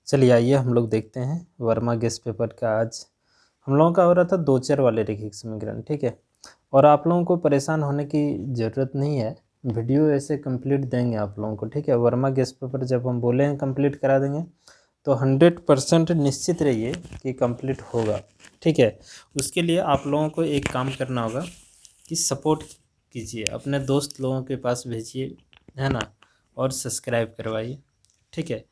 चलिए आइए हम लोग देखते हैं वर्मा गेस्ट पेपर का। आज हम लोगों का हो रहा था दो चर वाले रैखिक समीकरण, ठीक है। और आप लोगों को परेशान होने की ज़रूरत नहीं है, वीडियो ऐसे कंप्लीट देंगे आप लोगों को, ठीक है। वर्मा गेस्ट पेपर जब हम बोले हैं कंप्लीट करा देंगे तो 100% निश्चित रहिए कि कंप्लीट होगा, ठीक है। उसके लिए आप लोगों को एक काम करना होगा कि सपोर्ट कीजिए, अपने दोस्त लोगों के पास भेजिए, है ना, और सब्सक्राइब करवाइए, ठीक है।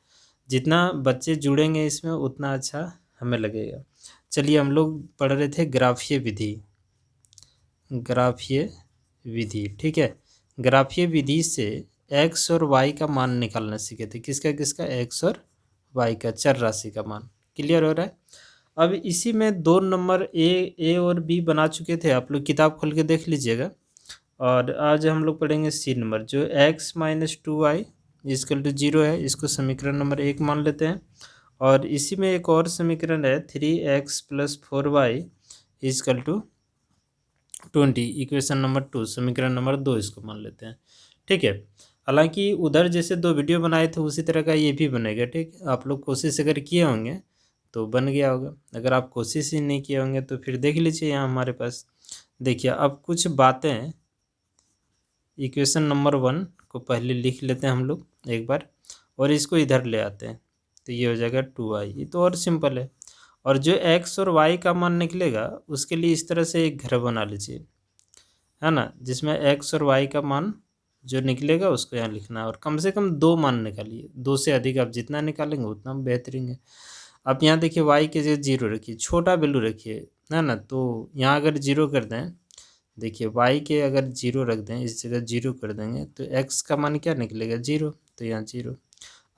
जितना बच्चे जुड़ेंगे इसमें उतना अच्छा हमें लगेगा। चलिए हम लोग पढ़ रहे थे ग्राफीय विधि, ग्राफीय विधि, ठीक है। ग्राफीय विधि से x और y का मान निकालना सीखे थे। किसका किसका? x और y का, चर राशि का मान। क्लियर हो रहा है? अब इसी में दो नंबर ए और बी बना चुके थे, आप लोग किताब खोल के देख लीजिएगा। और आज हम लोग पढ़ेंगे सी नंबर, जो x minus 2y equal to 0 है, इसको समीकरण नंबर 1 मान लेते हैं। और इसी में एक और समीकरण है 3x plus 4y equal to 20, equation number 2, समीकरण नंबर 2 इसको मान लेते हैं, ठीक है। हालांकि उधर जैसे दो वीडियो बनाए थे उसी तरह का ये भी बनेगा, ठीक। आप लोग कोशिश अगर किए होंगे तो बन गया होगा, अगर आप कोशिश ही नहीं किए होंगे तो फिर देख लीजिए यहाँ हमारे पास। देखिए अब कुछ बातें, इक्वेशन नंबर 1 को पहले लिख लेते हैं हम लोग एक बार, और इसको इधर ले आते हैं तो ये हो जाएगा 2y। ये तो और सिंपल है। और जो x और y का मान निकलेगा उसके लिए इस तरह से एक घर बना लीजिए, है ना, जिसमें x और y का मान जो निकलेगा उसको यहाँ लिखना है। और कम से कम दो मान निकालिए, दो से अधिक आप जितना निकालेंगे उतना बेहतरीन है। अब यहाँ देखिए y के जगह 0 रखिए, छोटा वैल्यू रखिए, है ना। तो यहाँ अगर 0 कर दें, देखिए y के अगर 0 रख दें, इस जगह 0 कर देंगे तो x का मान क्या निकलेगा? 0, तो यहाँ 0।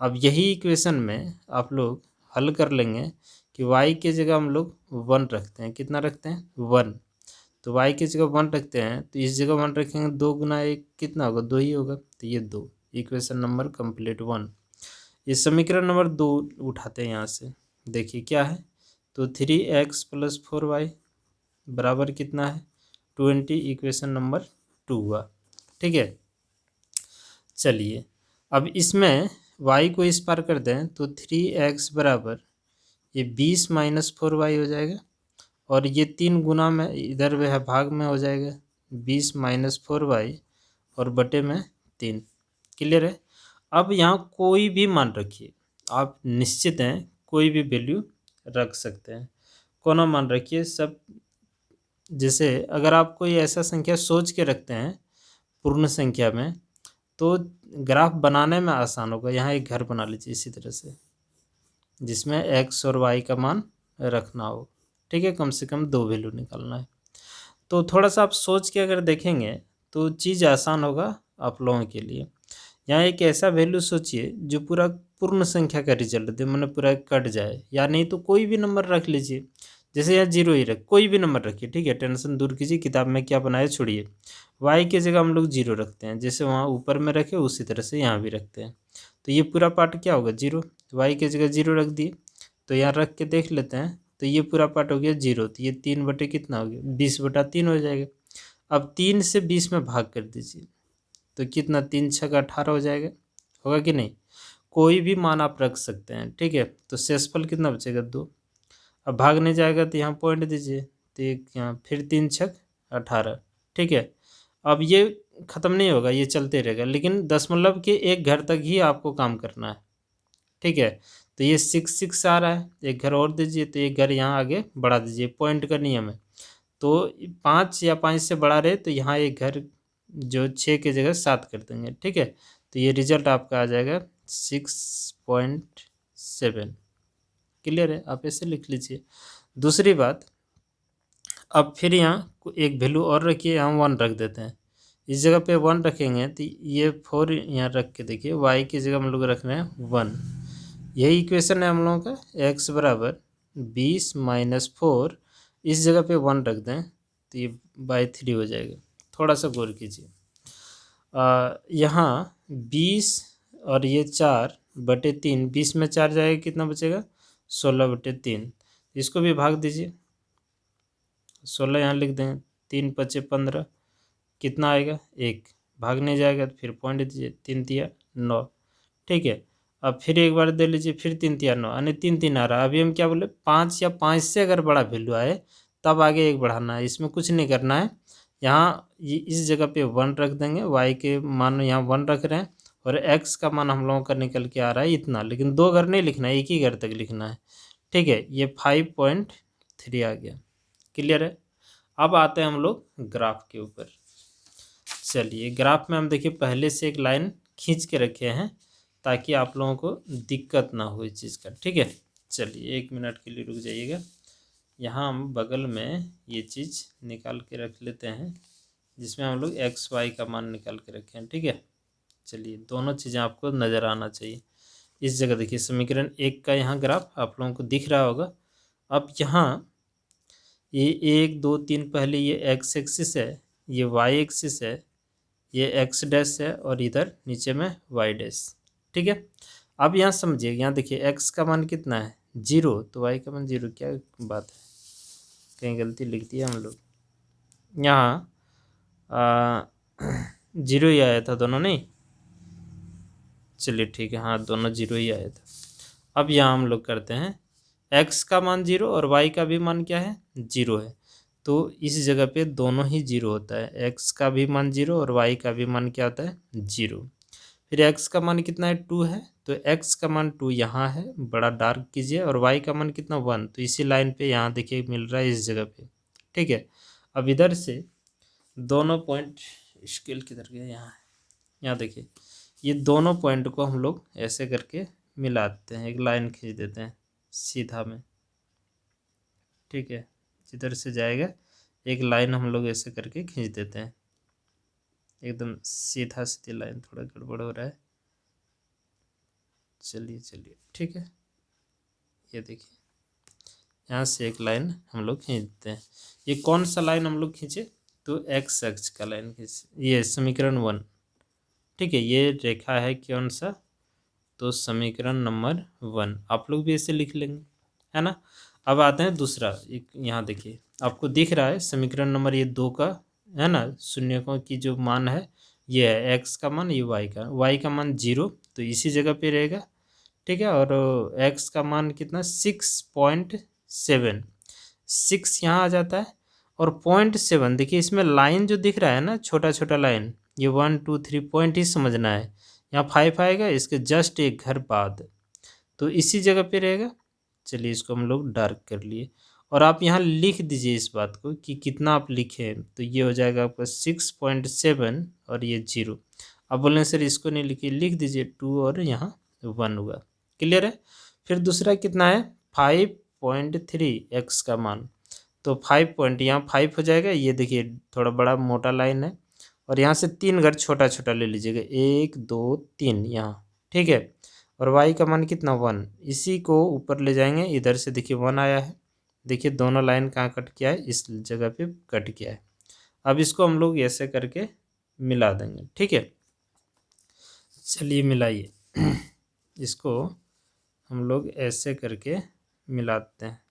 अब यही इक्वेशन में आप लोग हल कर लेंगे कि y के जगह हम लोग 1 रखते हैं। कितना रखते हैं? 1। तो y की जगह 1 रखते हैं तो इस जगह 1 रखेंगे, 2 गुना 1 कितना होगा? 2 ही होगा, तो ये 2, इक्वेशन नंबर कंप्लीट 1। ये समीकरण नंबर 2 उठाते हैं यहाँ से, देखिए क्या है, तो 3x प्लस 4y बराबर कितना है? 20, इक्वेशन नंबर 2 हुआ, ठीक है। चलिए अब इसमें y को इस पार कर दें तो 3x बराबर ये 20 माइनस 4y हो जाएगा, और ये 3 गुना में इधर वह भाग में हो जाएगा, 20 माइनस 4y और बटे में 3। क्लियर है? अब यहाँ कोई भी मान रखिए, आप निश्चित हैं कोई भी वैल्यू रख सकते हैं, कोनो मान रखिए सब। जैसे अगर आप कोई ऐसा संख्या सोच के रखते हैं पूर्ण संख्या में तो ग्राफ बनाने में आसान होगा। यहाँ एक घर बना लीजिए इसी तरह से, जिसमें x और y का मान रखना हो, ठीक है। कम से कम दो वैल्यू निकालना है, तो थोड़ा सा आप सोच के अगर देखेंगे तो चीज़ आसान होगा आप लोगों के लिए। यहाँ एक ऐसा वैल्यू सोचिए जो पूरा पूर्ण संख्या का रिजल्ट दे, मतलब पूरा कट जाए, या नहीं तो कोई भी नंबर रख लीजिए। जैसे यहाँ 0 ही रख, कोई भी नंबर रखिए, ठीक है। टेंशन दूर कीजिए, किताब में क्या बनाए छोड़िए। y की जगह हम लोग 0 रखते हैं, जैसे वहाँ ऊपर में रखे उसी तरह से यहाँ भी रखते हैं। तो ये पूरा पार्ट क्या होगा? 0। y की जगह 0 रख दिए, तो यहाँ रख के देख लेते हैं, तो ये पूरा पार्ट हो गया 0। तो ये 3 बटे कितना हो गया? 20/3 हो जाएगा। अब 3 से 20 में भाग कर दीजिए, तो कितना? 3 छक 18 हो जाएगा, होगा कि नहीं? कोई भी मान आप रख सकते हैं, ठीक है। तो शेषफल कितना बचेगा? 2। अब भाग नहीं जाएगा तो यहाँ पॉइंट दीजिए, तो एक यहाँ फिर 3 छक 18, ठीक है। अब ये ख़त्म नहीं होगा, ये चलते रहेगा, लेकिन दशमलव के एक घर तक ही आपको काम करना है, ठीक है। तो ये 6 6 आ रहा है, एक घर और दीजिए, तो एक घर यहाँ आगे बढ़ा दीजिए, पॉइंट का नियम है। तो 5 या 5 से बड़ा रहे तो यहाँ एक घर जो 6 की जगह 7 कर देंगे, ठीक है। तो ये रिजल्ट आपका आ जाएगा 6.7। क्लियर है? आप ऐसे लिख लीजिए। दूसरी बात, अब फिर यहाँ एक वैल्यू और रखिए, यहाँ 1 रख देते हैं। इस जगह पे 1 रखेंगे तो ये 4 यहाँ रख के देखिए, y की जगह हम लोग रख रहे हैं 1। यही इक्वेशन है हम लोगों का, x बराबर 20 माइनस 4, इस जगह पे 1 रख दें तो ये बाई 3 हो जाएगा। थोड़ा सा गौर कीजिए, यहाँ 20 और ये 4/3, 20 में 4 जाएगा, कितना बचेगा? 16/3। इसको भी भाग दीजिए, 16 यहाँ लिख दें, 3 × 5 = 15, कितना आएगा? 1। भागने जाएगा तो फिर पॉइंट दीजिए, 3 × 3 = 9, ठीक है। अब फिर एक बार दे लीजिए, फिर 3 तिया 9 यानी 3 3 आ रहा है। अभी हम क्या बोले, 5 या 5 से अगर बड़ा वैल्यू आए तब आगे 1 बढ़ाना है। इसमें कुछ नहीं करना है, यहाँ ये इस जगह पे 1 रख देंगे, y के मान यहाँ 1 रख रहे हैं और x का मान हम लोगों का निकल के आ रहा है इतना, लेकिन 2 घर नहीं लिखना है, एक ही घर तक लिखना है। ठीक है, ये 5.3 आ गया। क्लियर है। अब आते हैं हम लोग ग्राफ के ऊपर। चलिए, ग्राफ में हम देखिए पहले से एक लाइन खींच के रखे हैं ताकि आप लोगों को दिक्कत ना हो इस चीज़ का। ठीक है, चलिए 1 मिनट के लिए रुक जाइएगा। यहाँ हम बगल में ये चीज़ निकाल के रख लेते हैं जिसमें हम लोग एक्स वाई का मान निकाल के रखे हैं। ठीक है, चलिए दोनों चीज़ें आपको नज़र आना चाहिए। इस जगह देखिए समीकरण 1 का यहाँ ग्राफ आप लोगों को दिख रहा होगा। अब यहाँ ये 1 2 3 पहले ये एक्स एक्सिस है, ये वाई एक्सिस है, ये एक्स डैश है और इधर नीचे में वाई डैश। ठीक है, अब यहाँ समझिए, यहाँ देखिए एक्स का मान कितना है 0, तो वाई का मान 0। क्या बात है, कहीं गलती लिख दिया हम लोग। यहाँ 0 ही आया था दोनों, नहीं, चलिए ठीक है, हाँ दोनों 0 ही आया था। अब यहाँ हम लोग करते हैं x का मान 0 और y का भी मान क्या है 0 है, तो इस जगह पे दोनों ही 0 होता है। x का भी मान 0 और y का भी मान क्या होता है 0। फिर x का मान कितना है 2 है, तो x का मान 2 यहाँ है, बड़ा डार्क कीजिए, और y का मान कितना 1, तो इसी लाइन पे यहाँ देखिए मिल रहा है इस जगह पे। ठीक है, अब इधर से दोनों पॉइंट, स्केल किधर गया, यहाँ है, यहाँ देखिए ये दोनों पॉइंट को हम लोग ऐसे करके मिलाते हैं, एक लाइन खींच देते हैं सीधा में। ठीक है, जिधर से जाएगा एक लाइन हम लोग ऐसे करके खींच देते हैं, एकदम सीधा सीधी लाइन, थोड़ा गड़बड़ हो रहा है। चलिए चलिए ठीक है, ये देखिए यहाँ से एक लाइन हम लोग खींचते हैं। ये कौन सा लाइन हम लोग खींचे, तो एक्स अक्ष का लाइन खींचे, ये समीकरण 1। ठीक है, ये रेखा है कौन सा, तो समीकरण नंबर 1। आप लोग भी ऐसे लिख लेंगे, है ना। अब आते हैं दूसरा, एक यहाँ देखिए आपको दिख रहा है समीकरण नंबर ये 2 का, है ना, शून्यकों की जो मान है ये है एक्स का मान, ये वाई का मान 0, तो इसी जगह पे रहेगा। ठीक है, और एक्स का मान कितना 6.7, 6 यहाँ आ जाता है, और 0.7 देखिए इसमें लाइन जो दिख रहा है ना, छोटा छोटा लाइन, ये 1 2 3 पॉइंट ही समझना है। यहाँ 5 आएगा इसके जस्ट एक घर बाद, तो इसी जगह पे रहेगा। चलिए इसको हम लोग डार्क कर लिए, और आप यहाँ लिख दीजिए इस बात को कि कितना आप लिखें, तो ये हो जाएगा आपका 6.7 और ये 0। अब बोलें सर इसको नहीं लिखिए, लिख दीजिए 2 और यहाँ 1 हुआ। क्लियर है। फिर दूसरा कितना है 5.3 एक्स का मान, तो 5 पॉइंट यहाँ 5 हो जाएगा, ये देखिए थोड़ा बड़ा मोटा लाइन है, और यहाँ से 3 घर छोटा छोटा ले लीजिएगा, 1 2 3 यहाँ। ठीक है, और y का मान कितना 1, इसी को ऊपर ले जाएंगे, इधर से देखिए 1 आया है, देखिए दोनों लाइन कहाँ कट किया है, इस जगह पे कट किया है। अब इसको हम लोग ऐसे करके मिला देंगे। ठीक है, चलिए मिलाइए इसको हम लोग ऐसे करके मिलाते हैं,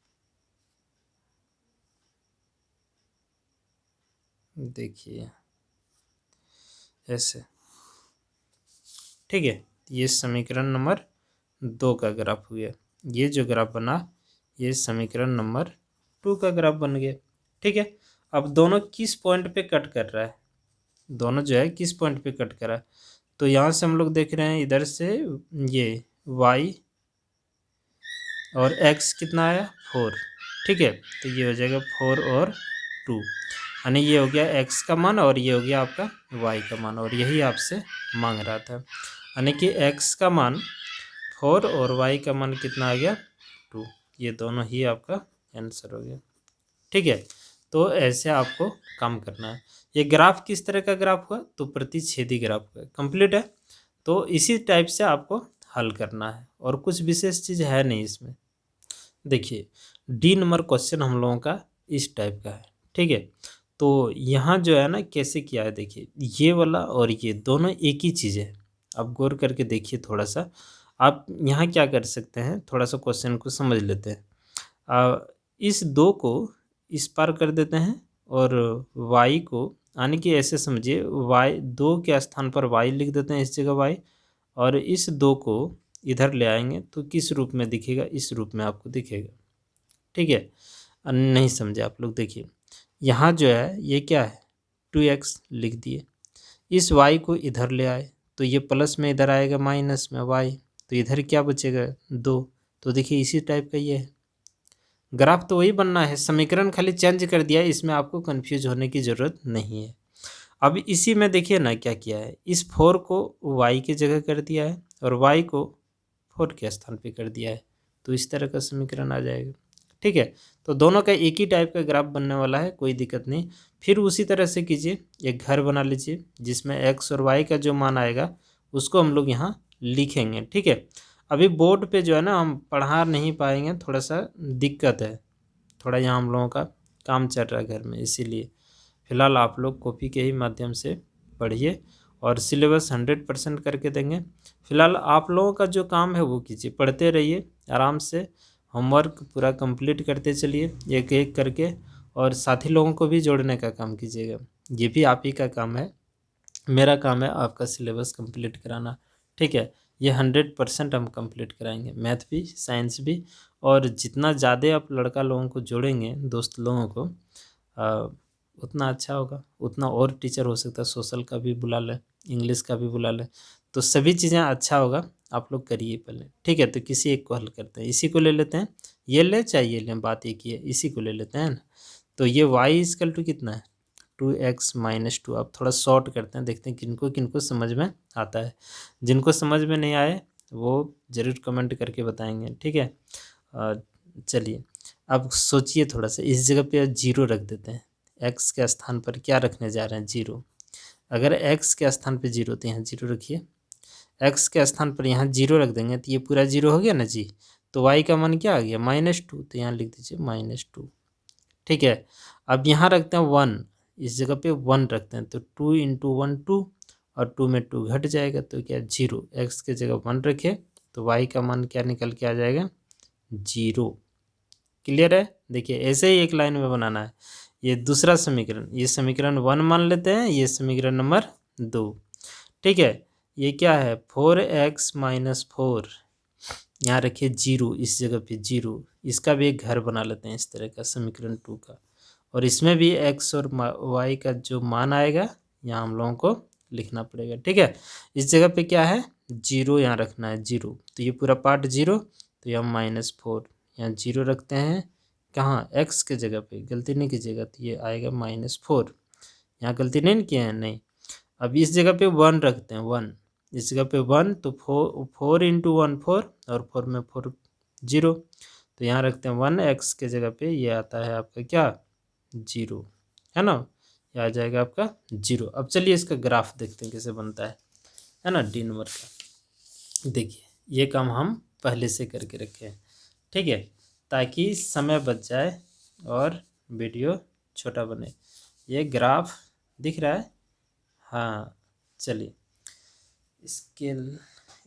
देखिए ऐसे। ठीक है, ये समीकरण नंबर 2 का ग्राफ हुआ, ये जो ग्राफ बना ये समीकरण नंबर 2 का ग्राफ बन गया। ठीक है, अब दोनों किस पॉइंट पे कट कर रहा है, दोनों जो है किस पॉइंट पे कट कर रहा है, तो यहाँ से हम लोग देख रहे हैं इधर से ये y और x कितना आया 4। ठीक है, तो ये हो जाएगा 4 और 2, यानी ये हो गया x का मान और ये हो गया आपका y का मान, और यही आपसे मांग रहा था, यानी कि x का मान 4 और y का मान कितना आ गया 2, ये दोनों ही आपका आंसर हो गया। ठीक है, तो ऐसे आपको काम करना है। ये ग्राफ किस तरह का ग्राफ हुआ, तो प्रतिच्छेदी ग्राफ हुआ, कंप्लीट है। तो इसी टाइप से आपको हल करना है, और कुछ विशेष चीज़ है नहीं इसमें। देखिए डी नंबर क्वेश्चन हम लोगों का इस टाइप का है। ठीक है, तो यहाँ जो है ना कैसे किया है, देखिए ये वाला और ये दोनों एक ही चीज़ है, आप गौर करके देखिए थोड़ा सा। आप यहाँ क्या कर सकते हैं, थोड़ा सा क्वेश्चन को समझ लेते हैं। इस 2 को इस पार कर देते हैं, और y को, यानी कि ऐसे समझिए y 2 के स्थान पर y लिख देते हैं इस जगह y, और इस 2 को इधर ले आएंगे तो किस रूप में दिखेगा, इस रूप में आपको दिखेगा। ठीक है, नहीं समझे आप लोग, देखिए यहाँ जो है ये क्या है 2x लिख दिए, इस y को इधर ले आए तो ये प्लस में इधर आएगा माइनस में y, तो इधर क्या बचेगा 2। तो देखिए इसी टाइप का ये है, ग्राफ तो वही बनना है, समीकरण खाली चेंज कर दिया है, इसमें आपको कंफ्यूज होने की ज़रूरत नहीं है। अब इसी में देखिए ना क्या किया है, इस 4 को y की जगह कर दिया है और y को 4 के स्थान पे कर दिया है, तो इस तरह का समीकरण आ जाएगा। ठीक है, तो दोनों का एक ही टाइप का ग्राफ बनने वाला है, कोई दिक्कत नहीं। फिर उसी तरह से कीजिए, एक घर बना लीजिए जिसमें x और y का जो मान आएगा उसको हम लोग यहाँ लिखेंगे। ठीक है, अभी बोर्ड पे जो है ना हम पढ़ा नहीं पाएंगे, थोड़ा सा दिक्कत है, थोड़ा यहाँ हम लोगों का काम चल रहा है घर में, इसीलिए फ़िलहाल आप लोग कॉपी के ही माध्यम से पढ़िए और सिलेबस 100% करके देंगे। फ़िलहाल आप लोगों का जो काम है वो कीजिए, पढ़ते रहिए आराम से, होमवर्क पूरा कंप्लीट करते चलिए एक एक करके, और साथी लोगों को भी जोड़ने का काम कीजिएगा, ये भी आप ही का काम है, मेरा काम है आपका सिलेबस कंप्लीट कराना। ठीक है, ये 100% हम कंप्लीट कराएंगे, मैथ भी साइंस भी, और जितना ज़्यादा आप लड़का लोगों को जोड़ेंगे, दोस्त लोगों को, उतना अच्छा होगा, उतना और टीचर हो सकता है, सोशल का भी बुला लें, इंग्लिश का भी बुला लें, तो सभी चीज़ें अच्छा होगा। आप लोग करिए पहले। ठीक है, तो किसी एक को हल करते हैं, इसी को ले लेते हैं, ये ले चाहे ये लें, बात एक ही है, इसी को ले लेते हैं ना। तो ये y इक्वल टू कितना है 2x माइनस 2। अब थोड़ा शॉर्ट करते हैं, देखते हैं किनको किनको समझ में आता है, जिनको समझ में नहीं आए वो ज़रूर कमेंट करके बताएंगे। ठीक है, चलिए अब सोचिए थोड़ा सा, इस जगह पे 0 रख देते हैं, x के स्थान पर क्या रखने जा रहे हैं 0। अगर x के स्थान पे 0 तो यहाँ 0 रखिए, x के स्थान पर यहाँ 0 रख देंगे तो ये पूरा 0 हो गया ना जी। तो y का मान क्या आ गया -2, तो यहाँ लिख दीजिए -2। ठीक है, अब यहाँ रखते हैं 1, इस जगह पे 1 रखते हैं, तो 2 इंटू 1 2, और 2 में 2 घट जाएगा तो क्या 0, x के जगह 1 रखे तो y का मान क्या निकल के आ जाएगा 0। क्लियर है, देखिए ऐसे ही एक लाइन में बनाना है। ये दूसरा समीकरण, ये समीकरण 1 मान लेते हैं, ये समीकरण नंबर 2। ठीक है, ये क्या है 4x माइनस 4, यहाँ रखिए 0, इस जगह पे 0, इसका भी एक घर बना लेते हैं इस तरह का समीकरण 2 का, और इसमें भी x और y का जो मान आएगा यहाँ हम लोगों को लिखना पड़ेगा। ठीक है, इस जगह पे क्या है 0, यहाँ रखना है 0, तो ये पूरा पार्ट 0, तो यहाँ -4, यहाँ 0 रखते हैं, कहाँ x के जगह पे, गलती नहीं कीजिएगा, तो ये आएगा -4, यहाँ गलती नहीं किए हैं, नहीं। अब इस जगह पे 1 रखते हैं, 1, इस जगह पे 1, तो 4 इंटू 1 4, और 4 में 4 0, तो यहाँ रखते हैं 1, x के जगह पे ये आता है आपका क्या 0, है ना, ये आ जाएगा आपका 0। अब चलिए इसका ग्राफ देखते हैं कैसे बनता है ना, डी नंबर का। देखिए ये काम हम पहले से करके रखे हैं। ठीक है, ताकि समय बच जाए और वीडियो छोटा बने। ये ग्राफ दिख रहा है, हाँ चलिए, स्केल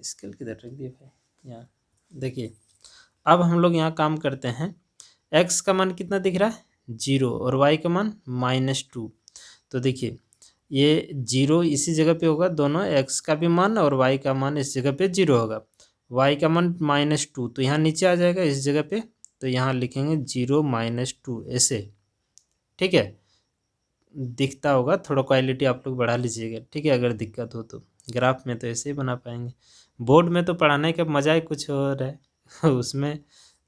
स्केल किधर रख दिया भाई, यहाँ देखिए। अब हम लोग यहाँ काम करते हैं, x का मान कितना दिख रहा है 0, और y का मान -2, तो देखिए ये 0 इसी जगह पे होगा, दोनों x का भी मान और y का मान इस जगह पे 0 होगा, y का मान -2 तो यहाँ नीचे आ जाएगा इस जगह पे, तो यहाँ लिखेंगे 0 -2 ऐसे। ठीक है, दिखता होगा, थोड़ा क्वालिटी आप लोग बढ़ा लीजिएगा। ठीक है, अगर दिक्कत हो तो, ग्राफ में तो ऐसे ही बना पाएंगे, बोर्ड में तो पढ़ाने का मज़ा ही कुछ और है उसमें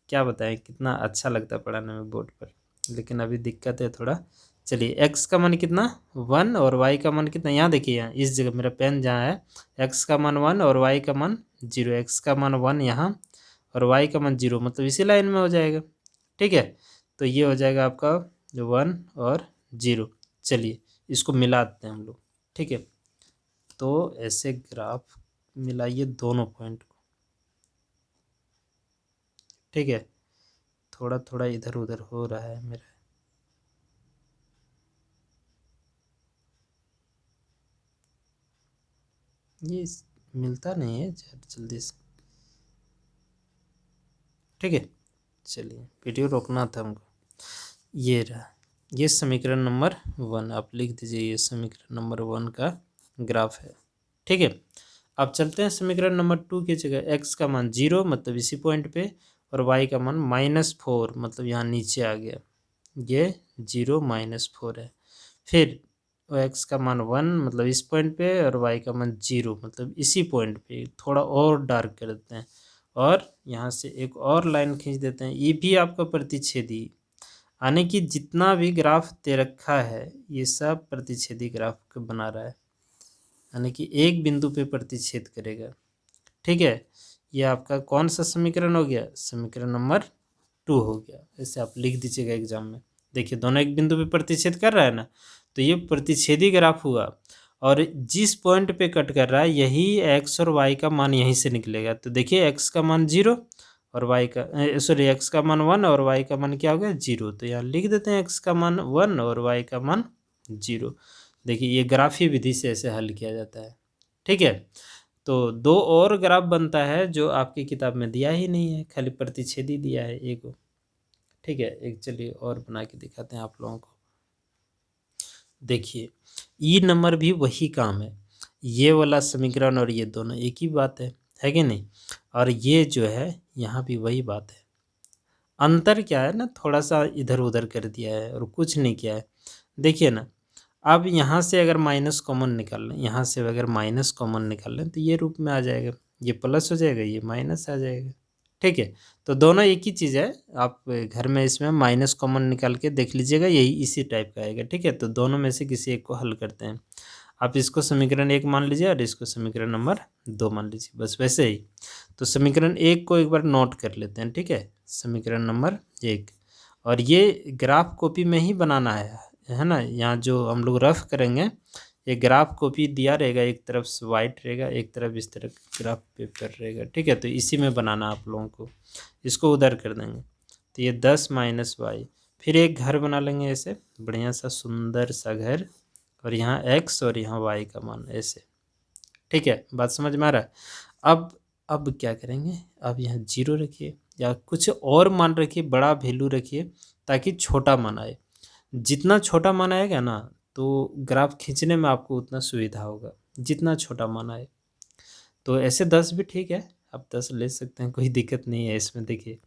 क्या बताएं कितना अच्छा लगता है पढ़ाने में बोर्ड पर, लेकिन अभी दिक्कत है थोड़ा। चलिए x का मान कितना 1 और y का मान कितना, यहाँ देखिए, यहाँ इस जगह मेरा पेन जहाँ है, x का मान 1 और y का मान 0, x का मान 1 यहाँ और y का मान 0, मतलब इसी लाइन में हो जाएगा। ठीक है, तो ये हो जाएगा आपका 1 और 0। चलिए इसको मिलाते हैं हम लोग। ठीक है, तो ऐसे ग्राफ मिलाइए दोनों पॉइंट को। ठीक है, थोड़ा थोड़ा इधर उधर हो रहा है मेरा, ये मिलता नहीं है जल्दी से। ठीक है, चलिए वीडियो रोकना था हमको। ये रहा, ये समीकरण नंबर 1 आप लिख दीजिए, ये समीकरण नंबर 1 का ग्राफ है। ठीक है, अब चलते हैं समीकरण नंबर 2 की जगह x का मान 0 मतलब इसी पॉइंट पे, और y का मान -4 मतलब यहाँ नीचे आ गया, ये 0 -4 है। फिर x का मान 1 मतलब इस पॉइंट पे, और y का मान 0 मतलब इसी पॉइंट पे। थोड़ा और डार्क कर देते हैं और यहाँ से एक और लाइन खींच देते हैं, ये भी आपका प्रतिच्छेदी, यानी कि जितना भी ग्राफ दे रखा है ये सब प्रतिच्छेदी ग्राफ बना रहा है, यानी कि एक बिंदु पे प्रतिच्छेद करेगा। ठीक है, ये आपका कौन सा समीकरण हो गया, समीकरण नंबर 2 हो गया। ऐसे आप लिख दीजिएगा एग्जाम में। देखिए दोनों एक बिंदु पे प्रतिच्छेद कर रहा है ना, तो ये प्रतिच्छेदी ग्राफ हुआ, और जिस पॉइंट पे कट कर रहा है यही x और y का मान यहीं से निकलेगा। तो देखिए x का मान 0 और y का सॉरी x का मान 1 और y का मान क्या हो गया 0। तो यहाँ लिख देते हैं x का मान 1 और y का मान 0। देखिए ये ग्राफीय विधि से ऐसे हल किया जाता है। ठीक है, तो दो और ग्राफ बनता है जो आपकी किताब में दिया ही नहीं है, खाली प्रतिच्छेदी दिया है एक। ठीक है, एक चलिए और बना के दिखाते हैं आप लोगों को। देखिए ई नंबर भी वही काम है, ये वाला समीकरण और ये दोनों एक ही बात है कि नहीं। और ये जो है यहाँ भी वही बात है, अंतर क्या है ना, थोड़ा सा इधर उधर कर दिया है और कुछ नहीं किया है। देखिए ना, अब यहाँ से अगर माइनस कॉमन निकाल लें, यहाँ से अगर माइनस कॉमन निकाल लें तो ये रूप में आ जाएगा, ये प्लस हो जाएगा, ये माइनस आ जाएगा। ठीक है, तो दोनों एक ही चीज़ है। आप घर में इसमें माइनस कॉमन निकाल के देख लीजिएगा, यही इसी टाइप का आएगा। ठीक है, तो दोनों में से किसी एक को हल करते हैं। आप इसको समीकरण 1 मान लीजिए और इसको समीकरण नंबर 2 मान लीजिए, बस वैसे ही। तो समीकरण 1 को एक बार नोट कर लेते हैं। ठीक है, समीकरण नंबर 1, और ये ग्राफ कॉपी में ही बनाना है ना। यहाँ जो हम लोग रफ करेंगे, ये ग्राफ कॉपी दिया रहेगा, एक तरफ से वाइट रहेगा, एक तरफ इस तरह ग्राफ पेपर रहेगा। ठीक है, तो इसी में बनाना आप लोगों को, इसको उधर कर देंगे तो ये 10 - y। फिर एक घर बना लेंगे ऐसे बढ़िया सा सुंदर सा घर, और यहाँ x और यहाँ y का मान ऐसे। ठीक है, बात समझ में आ रहा है। अब क्या करेंगे, अब यहाँ 0 रखिए या कुछ और मान रखिए, बड़ा वैल्यू रखिए ताकि छोटा मान आए। जितना छोटा मान आएगा ना तो ग्राफ खींचने में आपको उतना सुविधा होगा, जितना छोटा मान आए। तो ऐसे 10 भी ठीक है, आप 10 ले सकते हैं, कोई दिक्कत नहीं है इसमें। देखिए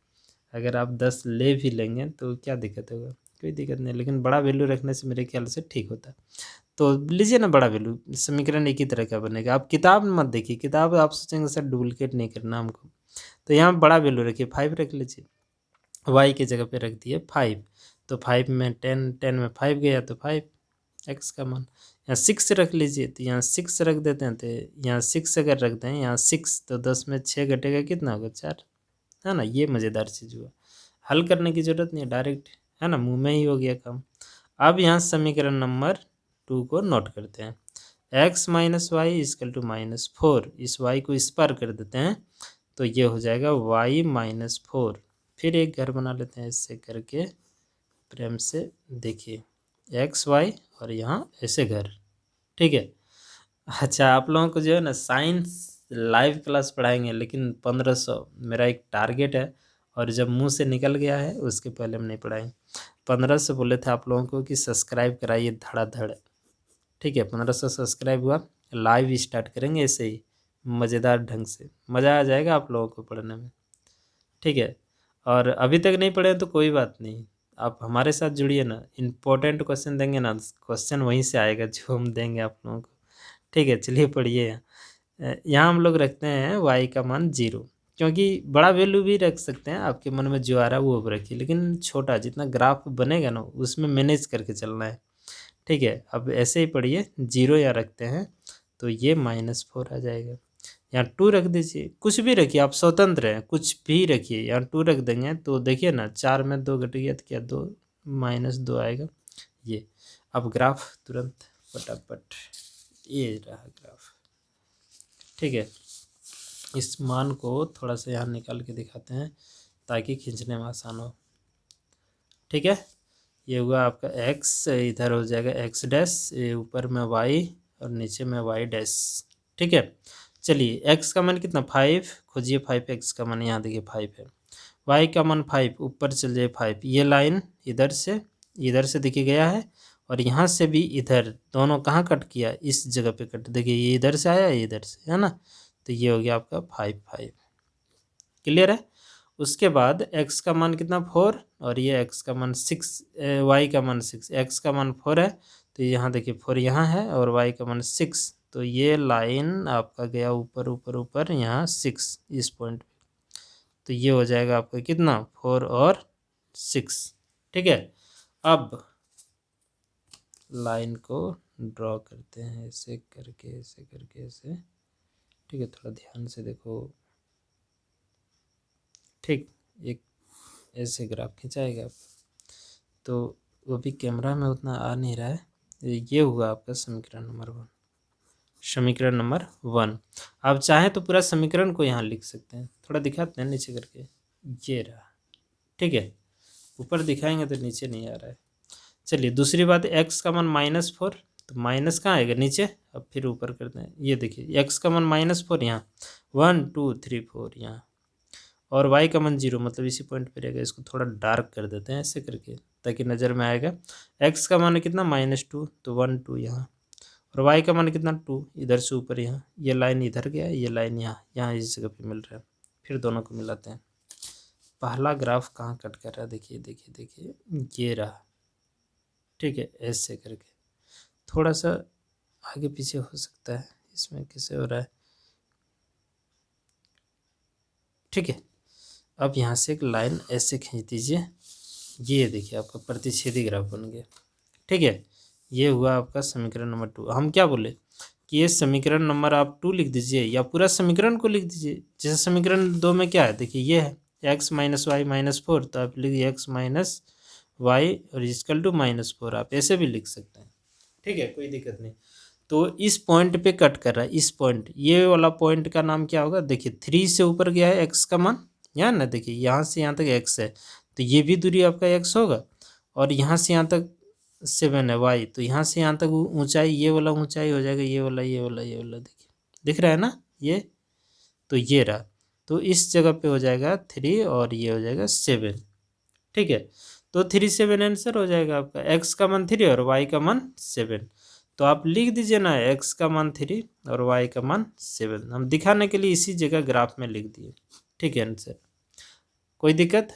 अगर आप 10 ले भी लेंगे तो क्या दिक्कत होगा, कोई दिक्कत नहीं, लेकिन बड़ा वैल्यू रखने से मेरे ख्याल से ठीक होता है। तो लीजिए ना बड़ा वैल्यू, समीकरण एक ही तरह का बनेगा। आप किताब मत देखिए, किताब आप सोचेंगे सर डुप्लीकेट नहीं करना हमको, तो यहाँ बड़ा वैल्यू रखिए, 5 रख लीजिए, y की जगह पे रख दिए 5। तो 5 में 10, 10 में 5 गया तो 5 x का मान। यहाँ 6 रख लीजिए, तो यहाँ 6 रख देते हैं, तो यहाँ 6 अगर रख दें, यहाँ 6 तो 10 में 6 घटेगा कितना होगा 4, है ना। ये मज़ेदार चीज़ हुआ, हल करने की ज़रूरत नहीं है, डायरेक्ट है ना, मुंह में ही हो गया काम। अब यहाँ समीकरण नंबर 2 को नोट करते हैं, x - y इक्वल टू -4। इस y को इस पार कर देते हैं तो ये हो जाएगा y - 4। फिर एक घर बना लेते हैं ऐसे करके प्रेम से, देखिए x y और यहाँ ऐसे घर। ठीक है, अच्छा आप लोगों को जो है ना साइंस लाइव क्लास पढ़ाएंगे, लेकिन 1500 मेरा एक टारगेट है, और जब मुंह से निकल गया है उसके पहले हम नहीं पढ़ाएंगे। 1500 बोले थे आप लोगों को कि सब्सक्राइब कराइए धड़ाधड़। ठीक है, 1500 सब्सक्राइब हुआ, लाइव स्टार्ट करेंगे ऐसे ही मज़ेदार ढंग से, मज़ा आ जाएगा आप लोगों को पढ़ने में। ठीक है, और अभी तक नहीं पढ़े तो कोई बात नहीं, आप हमारे साथ जुड़िए ना, इम्पोर्टेंट क्वेश्चन देंगे ना, क्वेश्चन वहीं से आएगा जो हम देंगे आप लोगों को। ठीक है, चलिए पढ़िए। यहाँ हम लोग रखते हैं y का मान 0, क्योंकि बड़ा वैल्यू भी रख सकते हैं, आपके मन में जो आ रहा है वो रखिए, लेकिन छोटा जितना ग्राफ बनेगा ना उसमें मैनेज करके चलना है। ठीक है, अब ऐसे ही पढ़िए, 0 यहाँ रखते हैं तो ये -4 आ जाएगा। यहाँ 2 रख दीजिए, कुछ भी रखिए, आप स्वतंत्र हैं, कुछ भी रखिए। यहाँ 2 रख देंगे तो देखिए ना 4 में 2 घट गया तो क्या 2 -2 आएगा ये। अब ग्राफ तुरंत फटाफट, ये रहा ग्राफ। ठीक है, इस मान को थोड़ा सा यहाँ निकाल के दिखाते हैं ताकि खींचने में आसान हो। ठीक है, ये हुआ आपका x, इधर हो जाएगा x डैश, ये ऊपर में y और नीचे में y डैश। ठीक है, चलिए x का मान कितना 5, खोजिए 5, x का मान यहाँ देखिए 5 है, y का मान 5, ऊपर चल जाए 5। ये लाइन इधर से देखिए गया है, और यहाँ से भी इधर दोनों कहाँ कट किया, इस जगह पे कट, देखिए ये इधर से आया ये इधर से, है ना, तो ये हो गया आपका 5 5। क्लियर है। उसके बाद x का मान कितना 4 और ये x का मान 6, y का मान 6, x का मान 4 है तो यहाँ देखिए 4 यहाँ है और y का मान 6, तो ये लाइन आपका गया ऊपर ऊपर ऊपर यहाँ 6 इस पॉइंट पे, तो ये हो जाएगा आपका कितना 4 और 6। ठीक है, अब लाइन को ड्रॉ करते हैं ऐसे करके ऐसे करके ऐसे। ठीक है, थोड़ा ध्यान से देखो। ठीक, एक ऐसे ग्राफ खिंचाएगा आप, तो वो भी कैमरा में उतना आ नहीं रहा है। ये हुआ आपका समीकरण नंबर 1। समीकरण नंबर 1 आप चाहें तो पूरा समीकरण को यहाँ लिख सकते हैं, थोड़ा दिखाते हैं नीचे करके, ये रहा। ठीक है, ऊपर दिखाएंगे तो नीचे नहीं आ रहा है। चलिए दूसरी बात, x का मान -4, तो माइनस कहाँ आएगा नीचे, अब फिर ऊपर करते हैं। ये देखिए x का मान -4 यहाँ 1 2 3 4 यहाँ, और y का मान 0 मतलब इसी पॉइंट पे रहेगा। इसको थोड़ा डार्क कर देते हैं ऐसे करके ताकि नज़र में आएगा। x का मान कितना -2, तो 1 2 यहाँ, और y का मान कितना 2, इधर से ऊपर यहाँ, ये लाइन इधर गया, ये लाइन यहाँ यहाँ इस जगह पे मिल रहा है। फिर दोनों को मिलाते हैं। पहला ग्राफ कहाँ कट कर रहा है, देखिए देखिए देखिए, ये रहा। ठीक है, ऐसे करके थोड़ा सा आगे पीछे हो सकता है, इसमें कैसे हो रहा है। ठीक है, अब यहाँ से एक लाइन ऐसे खींच दीजिए, ये देखिए आपका प्रतिच्छेदी ग्राफ बन गया। ठीक है, ये हुआ आपका समीकरण नंबर 2। हम क्या बोले कि ये समीकरण नंबर आप 2 लिख दीजिए या पूरा समीकरण को लिख दीजिए। जैसे समीकरण 2 में क्या है, देखिए ये है x - y - 4, तो आप लिखिए x - y और इक्वल टू -4, आप ऐसे भी लिख सकते हैं। ठीक है, कोई दिक्कत नहीं। तो इस पॉइंट पे कट कर रहा है, इस पॉइंट, ये वाला पॉइंट का नाम क्या होगा, देखिए 3 से ऊपर गया है x का मान, यहाँ ना देखिए यहाँ से यहाँ तक x है, तो ये भी दूरी आपका x होगा, और यहाँ से यहाँ तक 7 है y, तो यहाँ से यहाँ तक ऊंचाई, ये वाला ऊंचाई हो जाएगा, ये वाला ये वाला ये वाला, देखिए दिख रहा है ना ये, तो ये रहा। तो इस जगह पे हो जाएगा 3 और ये हो जाएगा 7। ठीक है, तो 3 7 आंसर हो जाएगा आपका। x का मान 3 और y का मान 7, तो आप लिख दीजिए ना x का मान 3 और y का मान 7। हम दिखाने के लिए इसी जगह ग्राफ में लिख दिए। ठीक है आंसर, कोई दिक्कत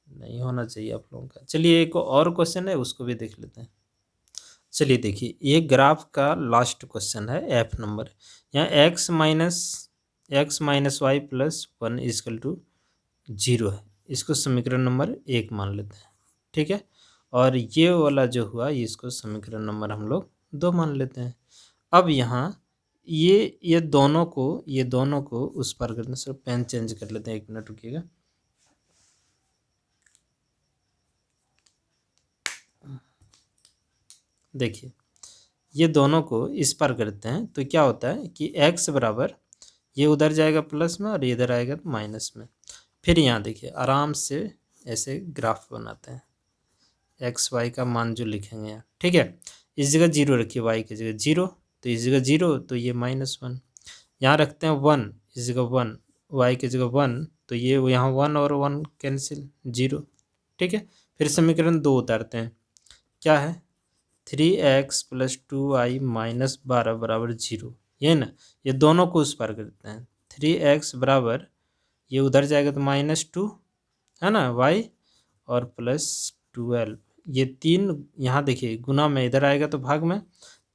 नहीं होना चाहिए आप लोगों का। चलिए एक और क्वेश्चन है, उसको भी देख लेते हैं। चलिए देखिए, ये ग्राफ का लास्ट क्वेश्चन है, f नंबर। यहाँ x minus y plus 1 equal to 0 है, इसको समीकरण नंबर 1 मान लेते हैं। ठीक है, और ये वाला जो हुआ इसको समीकरण नंबर हम लोग 2 मान लेते हैं। अब यहाँ ये दोनों को उस पार करने से, पेन चेंज कर लेते हैं, 1 मिनट रुकिएगा। देखिए ये दोनों को इस पार करते हैं तो क्या होता है कि x बराबर, ये उधर जाएगा प्लस में और ये इधर आएगा तो माइनस में। फिर यहाँ देखिए आराम से ऐसे ग्राफ बनाते हैं, एक्स वाई का मान जो लिखेंगे यहाँ। ठीक है, इस जगह 0 रखिए, y की जगह 0, तो इस जगह 0 तो ये -1, यहाँ रखते हैं 1, इस जगह 1, y की जगह 1, तो ये यहाँ 1 और 1 कैंसिल 0। ठीक है, फिर समीकरण 2 उतारते हैं, क्या है 3x + 2y - 12 बराबर 0, ये ना, ये दोनों को उस पार करते हैं। 3x बराबर, ये उधर जाएगा तो -2 है ना y, और +12, ये 3 यहाँ देखिए गुना में, इधर आएगा तो भाग में,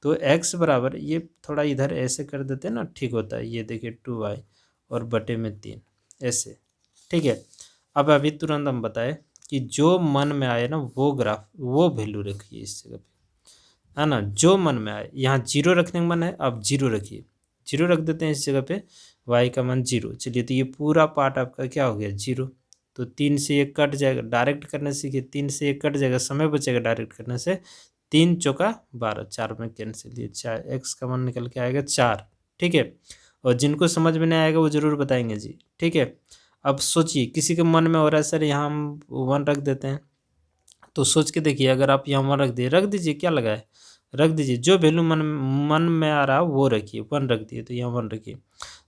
तो x बराबर, ये थोड़ा इधर ऐसे कर देते हैं ना, ठीक होता है। ये देखिए 2y और बटे में 3 ऐसे। ठीक है, अब अभी तुरंत हम बताए कि जो मन में आए ना वो ग्राफ, वो वैल्यू रखिए इस जगह पे, है ना, जो मन में आए। यहाँ 0 रखने का मन है, अब 0 रखिए, 0 रख देते हैं इस जगह पे, y का मान 0। चलिए तो ये पूरा पार्ट आपका क्या हो गया 0, तो 3 से 1 कट जाएगा, डायरेक्ट करने से, 3 से 1 कट जाएगा, समय बचेगा डायरेक्ट करने से। 3 चौका 12, 4 में कैंसिल, ये 4, x का मान निकल के आएगा 4। ठीक है, और जिनको समझ में नहीं आएगा वो ज़रूर बताएंगे जी। ठीक है, अब सोचिए किसी के मन में हो रहा है सर यहाँ हम 1 रख देते हैं, तो सोच के देखिए, अगर आप यहाँ 1 रख दिए, रख दीजिए, क्या लगा है, रख दीजिए, जो वैल्यू मन में आ रहा वो रखिए। 1 रख दिए तो यहाँ 1 रखिए।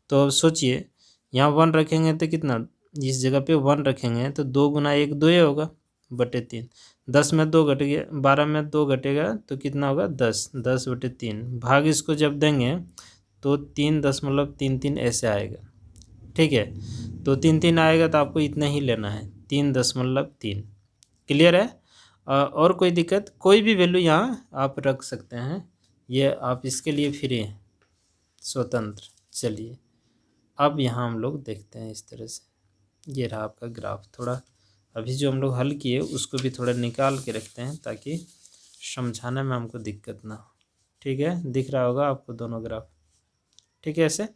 तो अब सोचिए यहाँ 1 रखेंगे तो कितना, इस जगह पे 1 रखेंगे तो 2 गुना 1 2 होगा, 10/3। 10 में 2 घट गया, 12 में 2 घटेगा तो कितना होगा 10, 10/3 भाग इसको जब देंगे तो 3.33 ऐसे आएगा। ठीक है, तो 3 आएगा तो आपको इतना ही लेना है, 3.3। क्लियर है? और कोई दिक्कत? कोई भी वैल्यू यहाँ आप रख सकते हैं, ये आप इसके लिए फ्री हैं, स्वतंत्र। चलिए अब यहाँ हम लोग देखते हैं इस तरह से, ये रहा आपका ग्राफ। थोड़ा अभी जो हम लोग हल किए उसको भी थोड़ा निकाल के रखते हैं ताकि समझाने में हमको दिक्कत ना हो। ठीक है, दिख रहा होगा आपको दोनों ग्राफ। ठीक है ऐसे।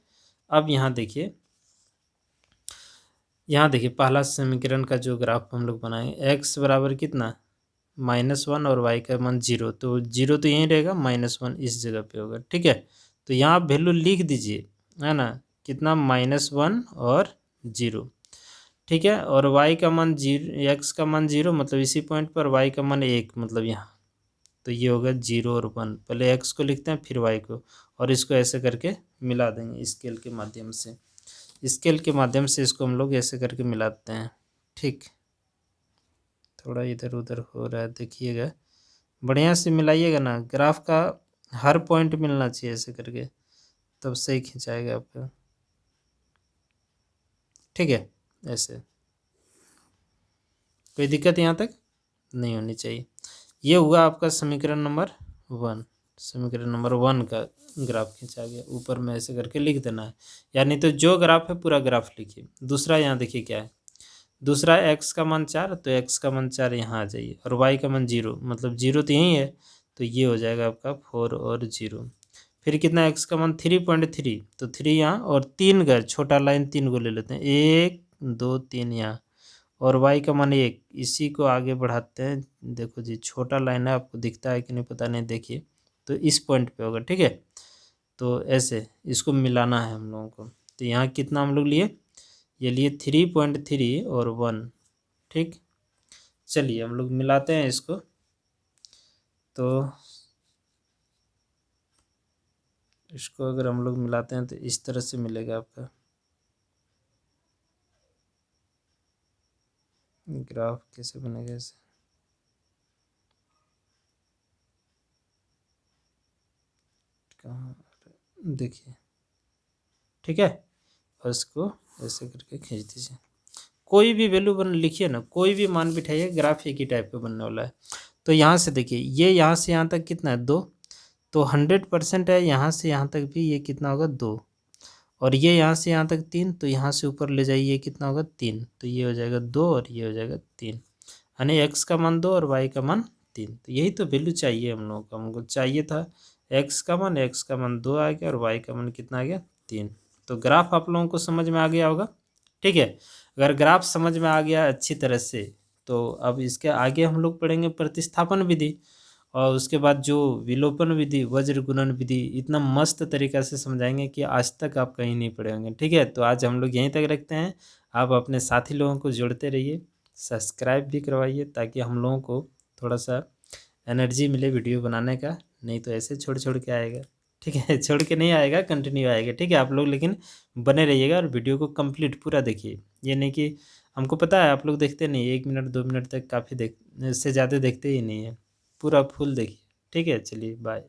अब यहाँ देखिए, पहला समीकरण का जो ग्राफ हम लोग बनाए, x बराबर कितना -1 और y का मान 0, तो 0 तो यहीं रहेगा, -1 इस जगह पे होगा। ठीक है, तो यहाँ आप वैल्यू लिख दीजिए, है ना, कितना -1 और 0। ठीक है, और y का मान 0, x का मान 0 मतलब इसी पॉइंट पर, y का मान 1 मतलब यहाँ, तो ये होगा 0 और 1। पहले x को लिखते हैं फिर y को, और इसको ऐसे करके मिला देंगे स्केल के माध्यम से। स्केल के माध्यम से इसको हम लोग ऐसे करके मिलाते हैं। ठीक, थोड़ा इधर उधर हो रहा है, देखिएगा बढ़िया से मिलाइएगा ना, ग्राफ का हर पॉइंट मिलना चाहिए ऐसे करके, तब सही खिंचाएगा आपका। ठीक है, ऐसे कोई दिक्कत यहाँ तक नहीं होनी चाहिए। ये हुआ आपका समीकरण नंबर 1। समीकरण नंबर 1 का ग्राफ खींचा गया, ऊपर में ऐसे करके लिख देना है, यानी तो जो ग्राफ है पूरा ग्राफ लिखिए। दूसरा यहाँ देखिए क्या है, दूसरा x का मान 4, तो x का मान 4 यहाँ आ जाइए, और y का मान 0 मतलब 0 तो यहीं है, तो ये हो जाएगा आपका 4 और 0। फिर कितना, x का मान 3.3, तो 3 यहाँ, और 3 का छोटा लाइन 3 को ले लेते हैं, 1 2 3 यहाँ, और y का मान 1, इसी को आगे बढ़ाते हैं। देखो जी छोटा लाइन है, आपको दिखता है कि नहीं पता नहीं, देखिए तो इस पॉइंट पे होगा। ठीक है, तो ऐसे इसको मिलाना है हम लोगों को। तो यहाँ कितना हम लोग लिए, ये लिए 3.3 और 1। ठीक, चलिए हम लोग मिलाते हैं इसको, तो इसको अगर हम लोग मिलाते हैं तो इस तरह से मिलेगा आपका ग्राफ। कैसे बनेगा ऐसे, कहाँ, देखिए। ठीक है, और इसको ऐसे करके खींच दीजिए, कोई भी वैल्यू बन लिखिए ना, कोई भी मान बिठाइए, ग्राफ एक ही टाइप का बनने वाला है। तो यहाँ से देखिए, ये यहाँ से यहाँ तक कितना है 2, तो 100% है, यहाँ से यहाँ तक भी ये कितना होगा 2, और ये यहाँ से यहाँ तक 3, तो यहाँ से ऊपर ले जाइए कितना होगा 3, तो ये हो जाएगा 2 और ये हो जाएगा 3, यानी x का मान 2 और y का मान 3। तो यही तो वैल्यू चाहिए हम लोगों को, हमको चाहिए था x का मान 2 आ गया, और y का मान कितना आ गया 3। तो ग्राफ आप लोगों को समझ में आ गया होगा। ठीक है, अगर ग्राफ समझ में आ गया अच्छी तरह से, तो अब इसके आगे हम लोग पढ़ेंगे प्रतिस्थापन विधि, और उसके बाद जो विलोपन विधि, वज्र गुणन विधि, इतना मस्त तरीक़ा से समझाएंगे कि आज तक आप कहीं नहीं पढ़े होंगे। ठीक है, तो आज हम लोग यहीं तक रखते हैं। आप अपने साथी लोगों को जोड़ते रहिए, सब्सक्राइब भी करवाइए, ताकि हम लोगों को थोड़ा सा एनर्जी मिले वीडियो बनाने का, नहीं तो ऐसे छोड़ छोड़ के आएगा। ठीक है, छोड़ के नहीं आएगा, कंटिन्यू आएगा। ठीक है, आप लोग लेकिन बने रहिएगा और वीडियो को कंप्लीट पूरा देखिए। ये नहीं कि हमको पता है आप लोग देखते नहीं, 1 मिनट 2 मिनट तक काफ़ी इससे ज़्यादा देखते ही नहीं है, पूरा फुल देखिए। ठीक है, चलिए बाय।